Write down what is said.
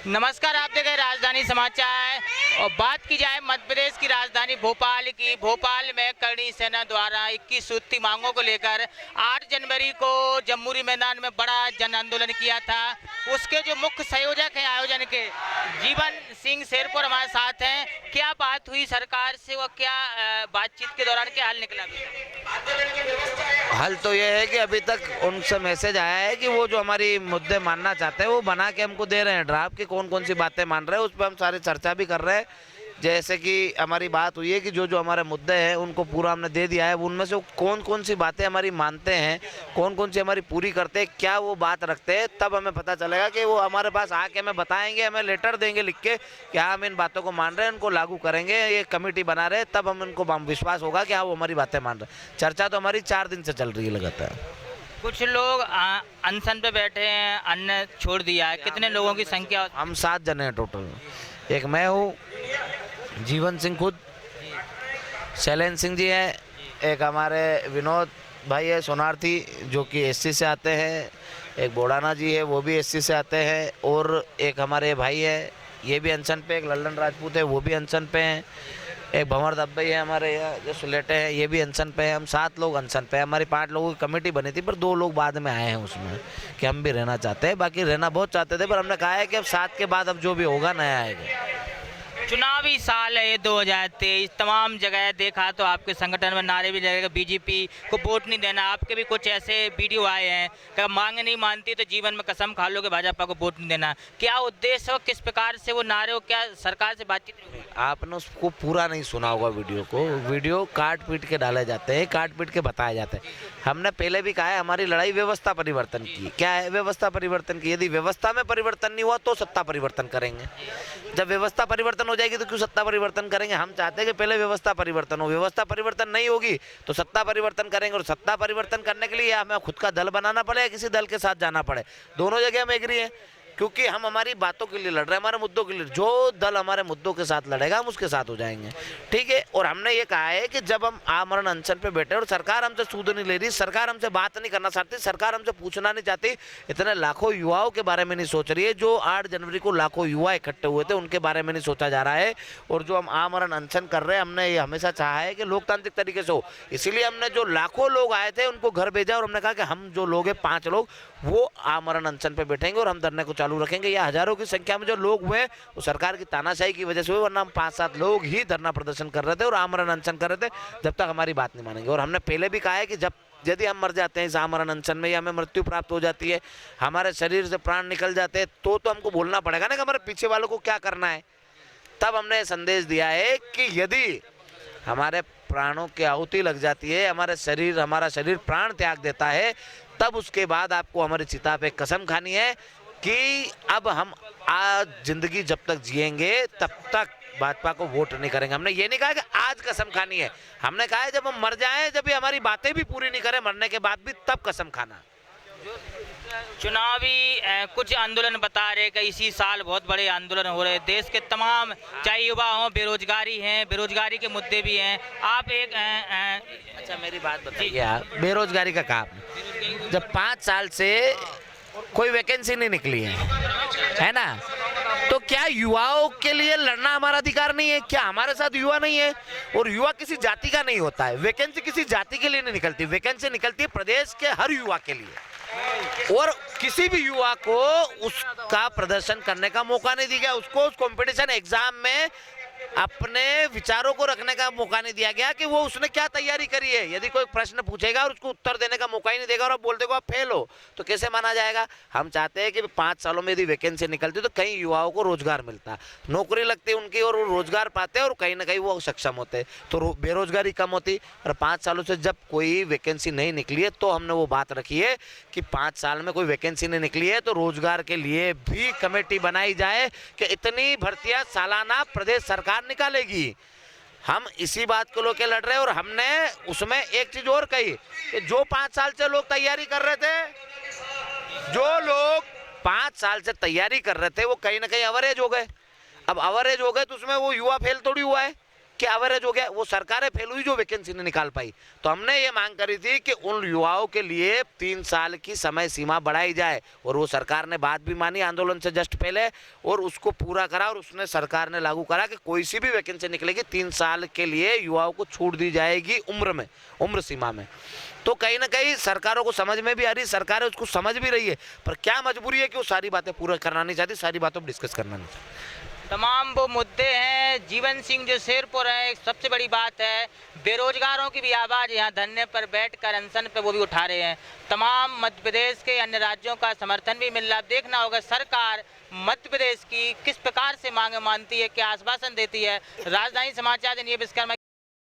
नमस्कार, आप देख रहे हैं राजधानी समाचार। और बात की जाए मध्य प्रदेश की राजधानी भोपाल की। भोपाल में करणी सेना द्वारा 21 सूत्री मांगों को लेकर 8 जनवरी को जम्बूरी मैदान में बड़ा जन आंदोलन किया था। उसके जो मुख्य संयोजक हैं आयोजन के, जीवन सिंह शेरपुर हमारे साथ हैं। क्या बात हुई सरकार से, वो क्या बातचीत के दौरान क्या हल निकला? हल तो ये है कि अभी तक उनसे मैसेज आया है कि वो जो हमारी मुद्दे मानना चाहते हैं वो बना के हमको दे रहे हैं ड्राफ्ट की, कौन कौन सी बातें मान रहे हैं उस पर हम सारी चर्चा भी कर रहे हैं। जैसे कि हमारी बात हुई है कि जो जो हमारे मुद्दे हैं उनको पूरा हमने दे दिया है। उनमें से कौन कौन सी बातें हमारी मानते हैं, कौन कौन सी हमारी पूरी करते हैं, क्या वो बात रखते हैं, तब हमें पता चलेगा कि वो हमारे पास आके हमें बताएंगे, हमें लेटर देंगे लिख के कि हाँ हम इन बातों को मान रहे हैं, उनको लागू करेंगे, ये कमेटी बना रहे हैं, तब हम उनको विश्वास होगा कि हाँ वो हमारी बातें मान रहे हैं। चर्चा तो हमारी 4 दिन से चल रही है लगातार। कुछ लोग अनशन पे बैठे हैं, अन्न छोड़ दिया है। कितने लोगों की संख्या? हम 7 जने हैं टोटल। एक मैं हूँ, जीवन सिंह खुद, शैलेंद्र सिंह जी हैं, एक हमारे विनोद भाई है सोनार्थी जो कि एससी से आते हैं, एक बोड़ाना जी है वो भी एससी से आते हैं, और एक हमारे भाई है ये भी अनशन पे, एक लल्लन राजपूत है वो भी अनशन पे हैं, एक भंवर दब्बई है हमारे यहाँ जो सुलेटे हैं ये भी अनशन पे है। हम 7 लोग अनशन पे हैं। हमारी 5 लोगों की कमेटी बनी थी पर 2 लोग बाद में आए हैं उसमें कि हम भी रहना चाहते हैं, बाकी रहना बहुत चाहते थे, पर हमने कहा है कि अब 7 के बाद अब जो भी होगा नया आएगा। चुनावी साल है 2023, तमाम जगह देखा तो आपके संगठन में नारे भी लगेगा बीजेपी को वोट नहीं देना। आपके भी कुछ ऐसे वीडियो आए हैं कि मांग नहीं मानती तो जीवन में कसम खा लो कि भाजपा को वोट नहीं देना। क्या उद्देश्य हो, किस प्रकार से वो नारे हो, क्या सरकार से बातचीत नहीं हुई? आपने उसको पूरा नहीं सुना होगा वीडियो को। वीडियो काट पीट के डाले जाते हैं, काट पीट के बताए जाते हैं। हमने पहले भी कहा है हमारी लड़ाई व्यवस्था परिवर्तन की। क्या है व्यवस्था परिवर्तन की? यदि व्यवस्था में परिवर्तन नहीं हुआ तो सत्ता परिवर्तन करेंगे। जब व्यवस्था परिवर्तन हो जाएगी तो क्यों सत्ता परिवर्तन करेंगे? हम चाहते हैं कि पहले व्यवस्था परिवर्तन हो। व्यवस्था परिवर्तन नहीं होगी तो सत्ता परिवर्तन करेंगे, और सत्ता परिवर्तन करने के लिए हमें खुद का दल बनाना पड़े या किसी दल के साथ जाना पड़े। दोनों जगह हम एग्री हैं क्योंकि हम हमारी बातों के लिए लड़ रहे हैं, हमारे मुद्दों के लिए। जो दल हमारे मुद्दों के साथ लड़ेगा हम उसके साथ हो जाएंगे, ठीक है। और हमने ये कहा है कि जब हम आमरण अनशन पे बैठे और सरकार हमसे सूद नहीं ले रही, सरकार हमसे बात नहीं करना चाहती, सरकार हमसे पूछना नहीं चाहती, इतने लाखों युवाओं के बारे में नहीं सोच रही है। जो 8 जनवरी को लाखों युवा इकट्ठे हुए थे उनके बारे में नहीं सोचा जा रहा है। और जो हम आमरण अनशन कर रहे हैं, हमने ये हमेशा चाहा है कि लोकतांत्रिक तरीके से हो, इसलिए हमने जो लाखों लोग आए थे उनको घर भेजा और हमने कहा कि हम जो लोग हैं 5 लोग वो आमरण अनशन पे बैठेंगे और हम धरने को चालू रखेंगे। या हजारों की संख्या में जो लोग हुए वो सरकार की तानाशाही की वजह से हुए, वरना हम 5-7 लोग ही धरना प्रदर्शन कर रहे थे और आमरण अनशन कर रहे थे जब तक हमारी बात नहीं मानेंगे। और हमने पहले भी कहा है कि जब यदि हम मर जाते हैं इस आमरण अनशन में या हमें मृत्यु प्राप्त हो जाती है, हमारे शरीर से प्राण निकल जाते हैं, तो हमको बोलना पड़ेगा ना कि हमारे पीछे वालों को क्या करना है। तब हमने संदेश दिया है कि यदि हमारे प्राणों की आहुति लग जाती है, हमारा शरीर प्राण त्याग देता है, तब उसके बाद आपको हमारी चिता पे कसम खानी है कि अब हम आज जिंदगी जब तक जिएंगे तब तक भाजपा को वोट नहीं करेंगे। हमने ये नहीं कहा कि आज कसम खानी है, हमने कहा है जब हम मर जाएं, जब ये हमारी बातें भी पूरी नहीं करें मरने के बाद भी, तब कसम खाना। चुनावी कुछ आंदोलन बता रहे कि इसी साल बहुत बड़े आंदोलन हो रहे हैं देश के तमाम, चाहे युवा हो, बेरोजगारी हैं, बेरोजगारी के मुद्दे भी हैं। आप एक अच्छा मेरी बात बताइए आप, बेरोजगारी का काम जब 5 साल से कोई वैकेंसी नहीं निकली है ना, तो क्या युवाओं के लिए लड़ना हमारा अधिकार नहीं है? क्या हमारे साथ युवा नहीं है? और युवा किसी जाति का नहीं होता है, वैकेंसी किसी जाति के लिए नहीं निकलती, वैकेंसी निकलती है प्रदेश के हर युवा के लिए। और किसी भी युवा को उसका प्रदर्शन करने का मौका नहीं दिया गया, उसको उस कंपटीशन एग्जाम में अपने विचारों को रखने का मौका नहीं दिया गया कि वो उसने क्या तैयारी करी है। यदि कोई प्रश्न पूछेगा और उसको उत्तर देने का मौका ही नहीं देगा और आप बोल देगा आप फेल हो, तो कैसे माना जाएगा? हम चाहते हैं कि 5 सालों में यदि वैकेंसी निकलती तो कई युवाओं को रोजगार मिलता, नौकरी लगती उनकी और वो रोजगार पाते और कहीं ना कहीं वो सक्षम होते, तो बेरोजगारी कम होती। और 5 सालों से जब कोई वैकेंसी नहीं निकली है तो हमने वो बात रखी है कि 5 साल में कोई वैकेंसी नहीं निकली है तो रोजगार के लिए भी कमेटी बनाई जाए कि इतनी भर्तियां सालाना प्रदेश सरकार निकालेगी। हम इसी बात को लेकर लड़ रहे हैं। और हमने उसमें एक चीज और कही कि जो 5 साल से लोग तैयारी कर रहे थे, जो लोग 5 साल से तैयारी कर रहे थे वो कहीं ना कहीं अवरेज हो गए। अब अवरेज हो गए तो उसमें वो युवा फेल थोड़ी हुआ है, कि एवरेज हो गया, वो सरकारें फेल हुई जो वैकेंसी नहीं निकाल पाई। तो हमने ये मांग करी थी कि उन युवाओं के लिए 3 साल की समय सीमा बढ़ाई जाए, और वो सरकार ने बात भी मानी आंदोलन से जस्ट पहले, और उसको पूरा करा, और उसने सरकार ने लागू करा कि कोई सी भी वैकेंसी निकलेगी 3 साल के लिए युवाओं को छूट दी जाएगी उम्र सीमा में। तो कहीं ना कहीं सरकारों को समझ में भी आ रही, सरकारें उसको समझ भी रही है, पर क्या मजबूरी है कि वो सारी बातें पूरा करना नहीं चाहती, सारी बातों पर डिस्कस करना नहीं चाहती। तमाम वो मुद्दे हैं। जीवन सिंह जो शेरपुर है, एक सबसे बड़ी बात है बेरोजगारों की भी आवाज़ यहाँ धरने पर बैठकर अनशन पे वो भी उठा रहे हैं। तमाम मध्य प्रदेश के अन्य राज्यों का समर्थन भी मिल रहा। देखना होगा सरकार मध्य प्रदेश की किस प्रकार से मांगे मानती है, क्या आश्वासन देती है। राजधानी समाचार विश्वकर्मा